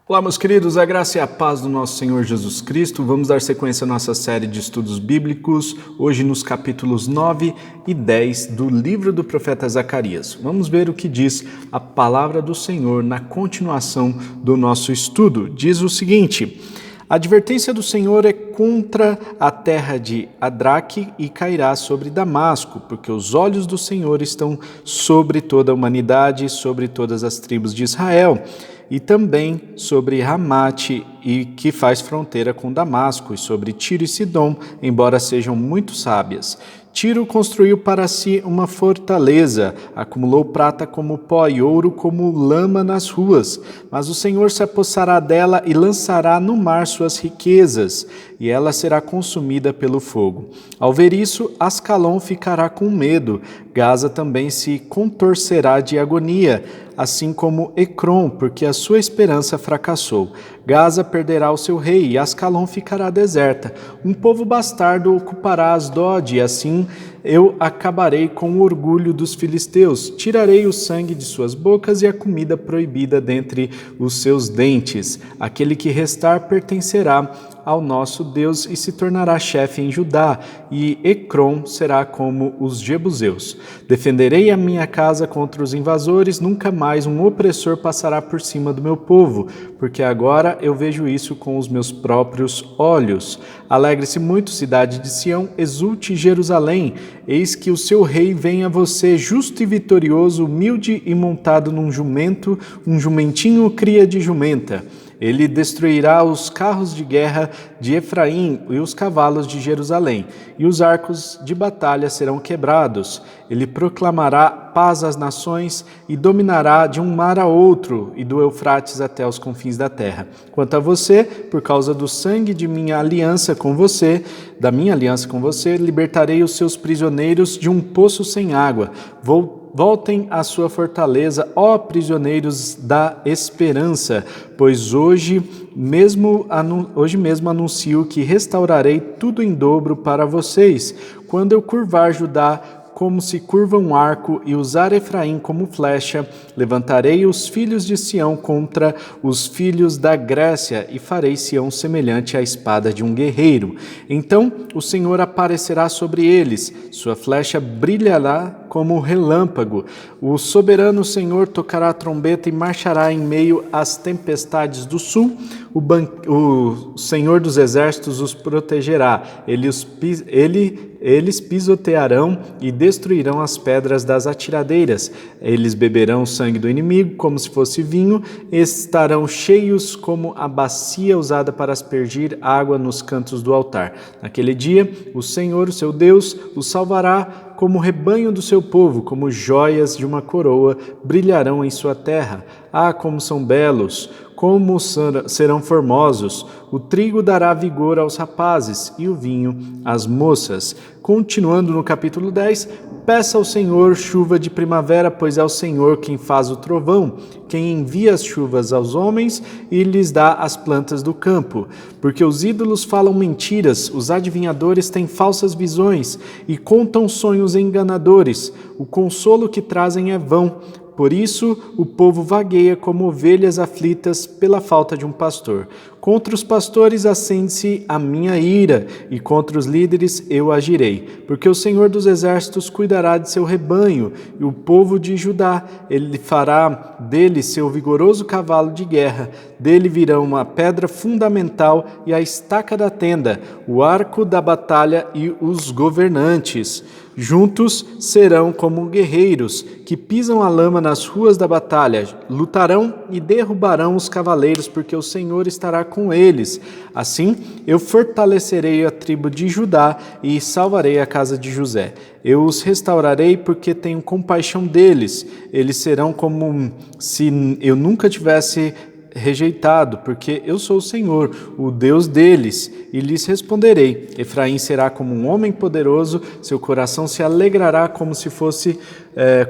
Olá, meus queridos, a graça e a paz do nosso Senhor Jesus Cristo. Vamos dar sequência à nossa série de estudos bíblicos, hoje nos capítulos 9 e 10 do livro do profeta Zacarias. Vamos ver o que diz a palavra do Senhor na continuação do nosso estudo. Diz o seguinte: a advertência do Senhor é contra a terra de Adraque e cairá sobre Damasco, porque os olhos do Senhor estão sobre toda a humanidade, sobre todas as tribos de Israel, e também sobre Ramate, e que faz fronteira com Damasco, e sobre Tiro e Sidom, embora sejam muito sábias. Tiro construiu para si uma fortaleza, acumulou prata como pó e ouro como lama nas ruas. Mas o Senhor se apossará dela e lançará no mar suas riquezas, e ela será consumida pelo fogo. Ao ver isso, Ascalon ficará com medo, Gaza também se contorcerá de agonia, assim como Ecrom, porque a sua esperança fracassou. Gaza perderá o seu rei e Ascalon ficará deserta. Um povo bastardo ocupará Asdod, e assim eu acabarei com o orgulho dos filisteus. Tirarei o sangue de suas bocas e a comida proibida dentre os seus dentes. Aquele que restar pertencerá ao nosso Deus e se tornará chefe em Judá, e Ecrom será como os jebuseus. Defenderei a minha casa contra os invasores, nunca mais um opressor passará por cima do meu povo, porque agora eu vejo isso com os meus próprios olhos. Alegre-se muito, cidade de Sião, exulte Jerusalém, eis que o seu rei vem a você, justo e vitorioso, humilde e montado num jumento, um jumentinho cria de jumenta. Ele destruirá os carros de guerra de Efraim e os cavalos de Jerusalém, e os arcos de batalha serão quebrados. Ele proclamará paz às nações e dominará de um mar a outro e do Eufrates até os confins da terra. Quanto a você, por causa do sangue de minha aliança com você, da minha aliança com você, libertarei os seus prisioneiros de um poço sem água. Voltem à sua fortaleza, ó prisioneiros da esperança, pois hoje mesmo anuncio que restaurarei tudo em dobro para vocês. Quando eu curvar Judá como se curva um arco e usar Efraim como flecha, levantarei os filhos de Sião contra os filhos da Grécia e farei Sião semelhante à espada de um guerreiro. Então o Senhor aparecerá sobre eles, sua flecha brilhará como relâmpago. O soberano Senhor tocará a trombeta e marchará em meio às tempestades do sul. O Senhor dos exércitos os protegerá. Eles pisotearão e destruirão as pedras das atiradeiras. Eles beberão o sangue do inimigo como se fosse vinho, estarão cheios como a bacia usada para aspergir água nos cantos do altar. Naquele dia, o Senhor, o seu Deus, os salvará como rebanho do seu povo, como joias de uma coroa, brilharão em sua terra. Ah, como são belos! Como serão formosos! O trigo dará vigor aos rapazes e o vinho às moças. Continuando no capítulo 10, peça ao Senhor chuva de primavera, pois é o Senhor quem faz o trovão, quem envia as chuvas aos homens e lhes dá as plantas do campo. Porque os ídolos falam mentiras, os adivinhadores têm falsas visões e contam sonhos enganadores. O consolo que trazem é vão. Por isso, o povo vagueia como ovelhas aflitas pela falta de um pastor. Contra os pastores acende-se a minha ira, e contra os líderes eu agirei. Porque o Senhor dos exércitos cuidará de seu rebanho, e o povo de Judá, ele fará dele seu vigoroso cavalo de guerra. Dele virão a pedra fundamental e a estaca da tenda, o arco da batalha e os governantes. Juntos serão como guerreiros que pisam a lama nas ruas da batalha, lutarão e derrubarão os cavaleiros, porque o Senhor estará com eles. Assim, eu fortalecerei a tribo de Judá e salvarei a casa de José. Eu os restaurarei porque tenho compaixão deles. Eles serão como se eu nunca tivesse rejeitado, porque eu sou o Senhor, o Deus deles, e lhes responderei. Efraim será como um homem poderoso, seu coração se alegrará como se fosse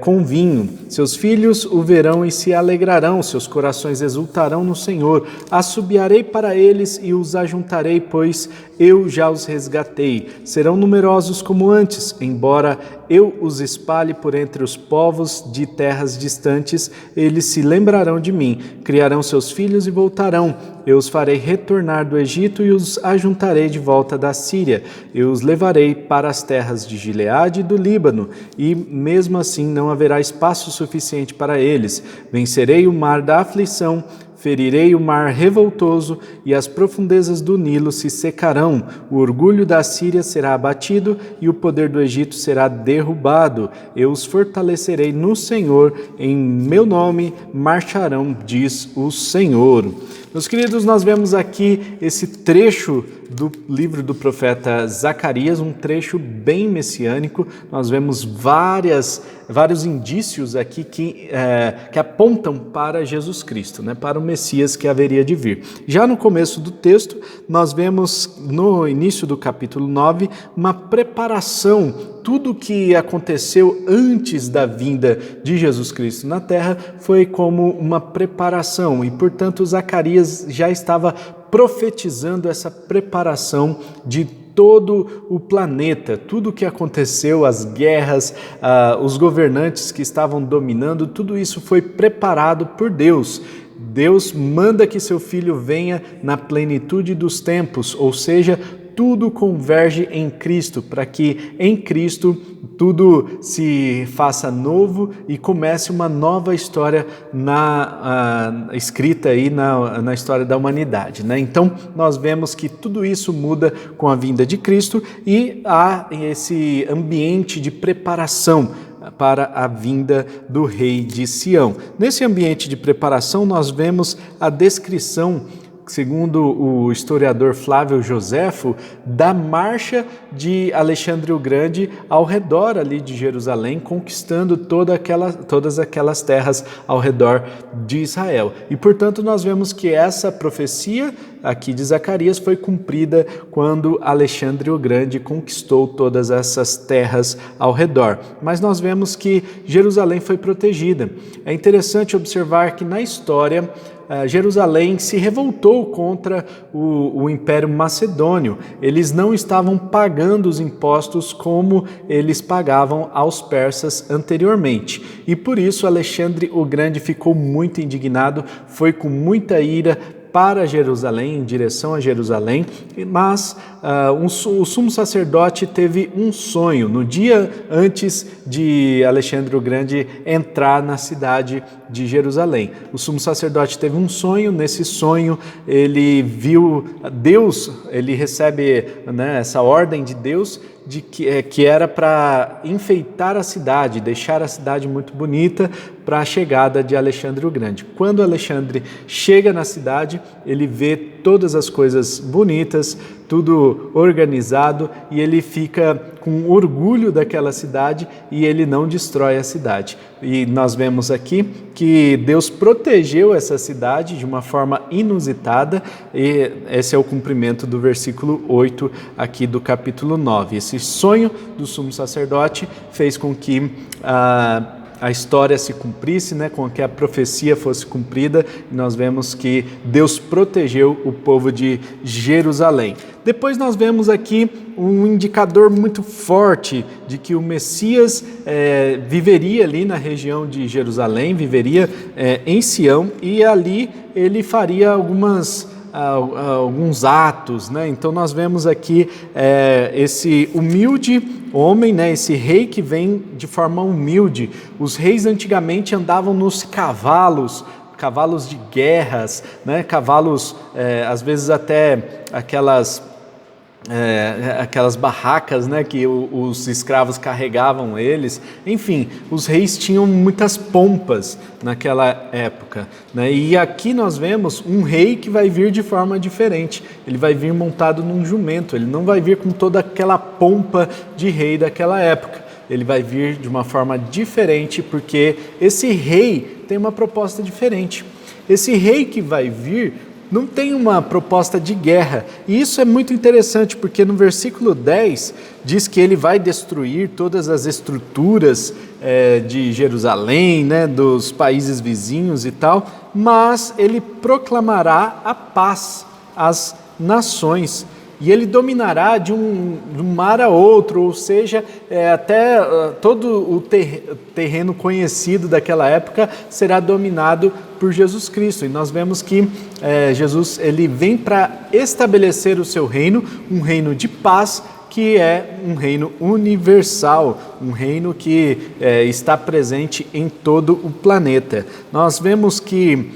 com vinho. Seus filhos o verão e se alegrarão, seus corações exultarão no Senhor. Assobiarei para eles e os ajuntarei, pois eu já os resgatei. Serão numerosos como antes, embora eu os espalhe por entre os povos de terras distantes, eles se lembrarão de mim, criarão seus filhos e voltarão. Eu os farei retornar do Egito e os ajuntarei de volta da Síria. Eu os levarei para as terras de Gileade e do Líbano, e mesmo assim não haverá espaço suficiente para eles. Vencerei o mar da aflição, ferirei o mar revoltoso e as profundezas do Nilo se secarão. O orgulho da Síria será abatido e o poder do Egito será derrubado. Eu os fortalecerei no Senhor, em meu nome marcharão, diz o Senhor. Meus queridos, nós vemos aqui esse trecho do livro do profeta Zacarias, um trecho bem messiânico. Nós vemos vários indícios aqui que apontam para Jesus Cristo, né, para o Messias que haveria de vir. Já no começo do texto, nós vemos no início do capítulo 9 uma preparação. Tudo que aconteceu antes da vinda de Jesus Cristo na terra foi como uma preparação e, portanto, Zacarias já estava profetizando essa preparação de todo o planeta, tudo o que aconteceu, as guerras, os governantes que estavam dominando, tudo isso foi preparado por Deus. Deus manda que seu filho venha na plenitude dos tempos, ou seja, tudo converge em Cristo, para que em Cristo tudo se faça novo e comece uma nova história escrita aí na história da humanidade, né? Então, nós vemos que tudo isso muda com a vinda de Cristo e há esse ambiente de preparação para a vinda do rei de Sião. Nesse ambiente de preparação, nós vemos a descrição, segundo o historiador Flávio Joséfo, da marcha de Alexandre o Grande ao redor ali de Jerusalém, conquistando todas aquelas terras ao redor de Israel. E, portanto, nós vemos que essa profecia aqui de Zacarias foi cumprida quando Alexandre o Grande conquistou todas essas terras ao redor. Mas nós vemos que Jerusalém foi protegida. É interessante observar que na história Jerusalém se revoltou contra o Império Macedônio. Eles não estavam pagando os impostos como eles pagavam aos persas anteriormente. E por isso Alexandre o Grande ficou muito indignado, foi com muita ira para Jerusalém, em direção a Jerusalém, mas o sumo sacerdote teve um sonho no dia antes de Alexandre o Grande entrar na cidade de Jerusalém. O sumo sacerdote teve um sonho, nesse sonho ele viu Deus, ele recebe, né, essa ordem de Deus, de que era para enfeitar a cidade, deixar a cidade muito bonita para a chegada de Alexandre o Grande. Quando Alexandre chega na cidade, ele vê todas as coisas bonitas, tudo organizado, e ele fica com orgulho daquela cidade e ele não destrói a cidade. E nós vemos aqui que Deus protegeu essa cidade de uma forma inusitada, e esse é o cumprimento do versículo 8 aqui do capítulo 9. Esse sonho do sumo sacerdote fez com que a história se cumprisse, né, com que a profecia fosse cumprida, e nós vemos que Deus protegeu o povo de Jerusalém. Depois nós vemos aqui um indicador muito forte de que o Messias viveria ali na região de Jerusalém, viveria em Sião, e ali ele faria alguns atos, né? Então nós vemos aqui esse humilde homem, né? Esse rei que vem de forma humilde. Os reis antigamente andavam nos cavalos de guerras, né? Cavalos, às vezes até aquelas barracas, né, que os escravos carregavam eles. Enfim, os reis tinham muitas pompas naquela época, né? E aqui nós vemos um rei que vai vir de forma diferente. Ele vai vir montado num jumento, ele não vai vir com toda aquela pompa de rei daquela época. Ele vai vir de uma forma diferente, porque esse rei tem uma proposta diferente. Esse rei que vai vir não tem uma proposta de guerra. E isso é muito interessante, porque no versículo 10 diz que ele vai destruir todas as estruturas de Jerusalém, né, dos países vizinhos e tal, mas ele proclamará a paz às nações. E ele dominará de um mar a outro, ou seja, até todo o terreno conhecido daquela época será dominado por Jesus Cristo. E nós vemos que Jesus ele vem para estabelecer o seu reino, um reino de paz, que é um reino universal, um reino que está presente em todo o planeta. Nós vemos que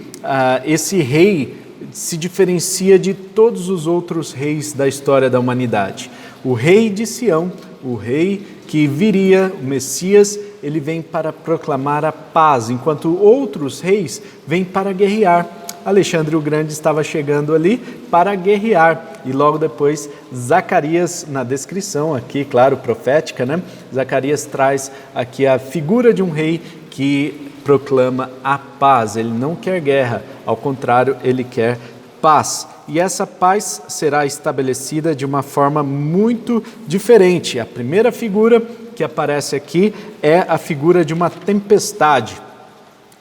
esse rei se diferencia de todos os outros reis da história da humanidade. O rei de Sião, o rei que viria, o Messias, ele vem para proclamar a paz, enquanto outros reis vêm para guerrear. Alexandre o Grande estava chegando ali para guerrear, e logo depois Zacarias, na descrição aqui, claro, profética, né? Zacarias traz aqui a figura de um rei que proclama a paz. Ele não quer guerra, ao contrário, ele quer paz. E essa paz será estabelecida de uma forma muito diferente. A primeira figura que aparece aqui é a figura de uma tempestade.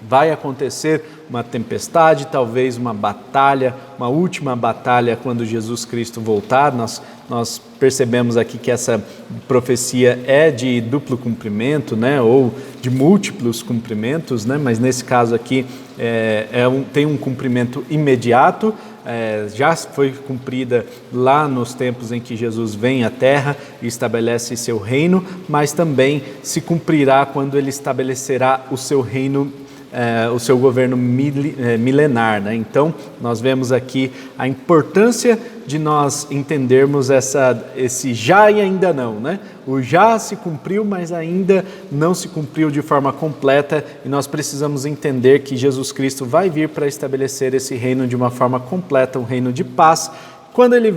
Vai acontecer uma tempestade, talvez uma batalha, uma última batalha quando Jesus Cristo voltar. Nós percebemos aqui que essa profecia é de duplo cumprimento, né, ou de múltiplos cumprimentos, né, mas nesse caso aqui tem um cumprimento imediato. Já foi cumprida lá nos tempos em que Jesus vem à Terra e estabelece seu reino, mas também se cumprirá quando ele estabelecerá o seu reino, o seu governo milenar, né? Então, nós vemos aqui a importância de nós entendermos esse já e ainda não, né? O já se cumpriu, mas ainda não se cumpriu de forma completa, e nós precisamos entender que Jesus Cristo vai vir para estabelecer esse reino de uma forma completa, um reino de paz. Quando ele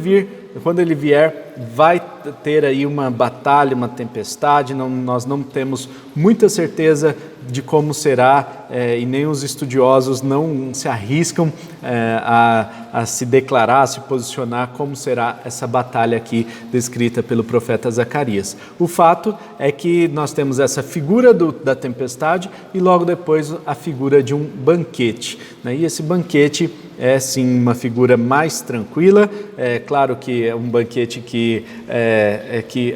vier, vai ter aí uma batalha, uma tempestade. Nós não temos muita certeza de como será, e nem os estudiosos não se arriscam a se declarar, a se posicionar como será essa batalha aqui descrita pelo profeta Zacarias. O fato é que nós temos essa figura da tempestade e logo depois a figura de um banquete, né? E esse banquete é sim uma figura mais tranquila. É claro que é um banquete que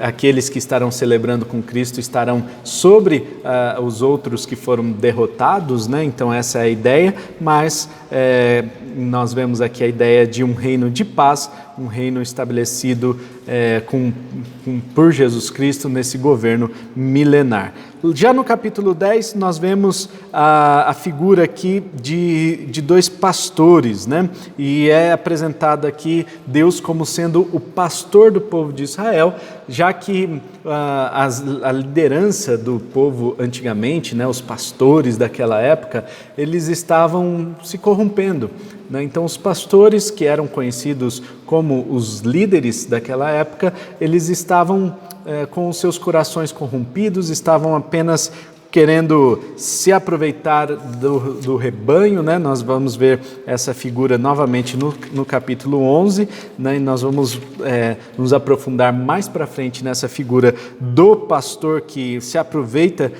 aqueles que estarão celebrando com Cristo estarão sobre os outros que foram derrotados, né? Então essa é a ideia, mas nós vemos aqui a ideia de um reino de paz, um reino estabelecido por Jesus Cristo nesse governo milenar. Já no capítulo 10, nós vemos a figura aqui de dois pastores, né? E é apresentado aqui Deus como sendo o pastor do povo de Israel, já que a liderança do povo antigamente, né, os pastores daquela época, eles estavam se corrompendo, né? Então os pastores, que eram conhecidos como os líderes daquela época, eles estavam com os seus corações corrompidos, estavam apenas querendo se aproveitar do rebanho, né? Nós vamos ver essa figura novamente no capítulo 11, né? E nós vamos nos aprofundar mais para frente nessa figura do pastor que se aproveita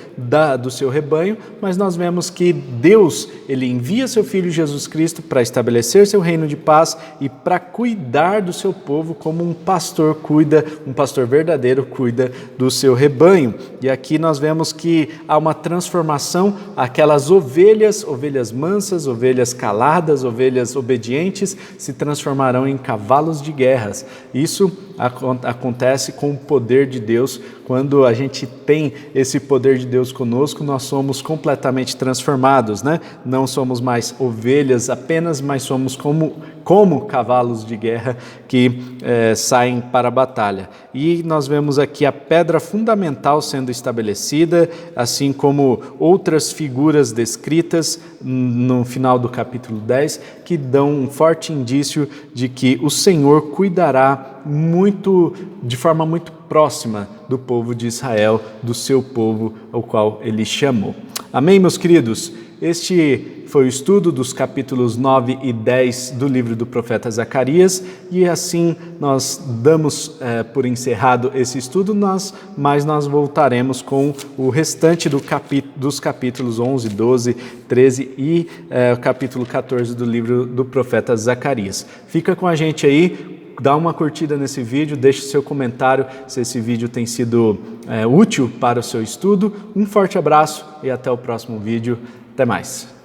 do seu rebanho, mas nós vemos que Deus, ele envia seu Filho Jesus Cristo para estabelecer seu reino de paz e para cuidar do seu povo como um pastor cuida, um pastor verdadeiro cuida do seu rebanho. E aqui nós vemos que há uma transformação, aquelas ovelhas mansas, ovelhas caladas, ovelhas obedientes, se transformarão em cavalos de guerras. Isso acontece com o poder de Deus. Quando a gente tem esse poder de Deus conosco, nós somos completamente transformados, né? Não somos mais ovelhas apenas, mas somos como cavalos de guerra que saem para a batalha. E nós vemos aqui a pedra fundamental sendo estabelecida, assim como outras figuras descritas no final do capítulo 10, que dão um forte indício de que o Senhor cuidará muito de forma muito próxima do povo de Israel, do seu povo ao qual ele chamou. Amém, meus queridos? Este foi o estudo dos capítulos 9 e 10 do livro do profeta Zacarias, e assim nós damos por encerrado esse estudo, mas nós voltaremos com o restante dos capítulos 11, 12, 13 e o capítulo 14 do livro do profeta Zacarias. Fica com a gente aí. Dá uma curtida nesse vídeo, deixe seu comentário se esse vídeo tem sido útil para o seu estudo. Um forte abraço e até o próximo vídeo. Até mais.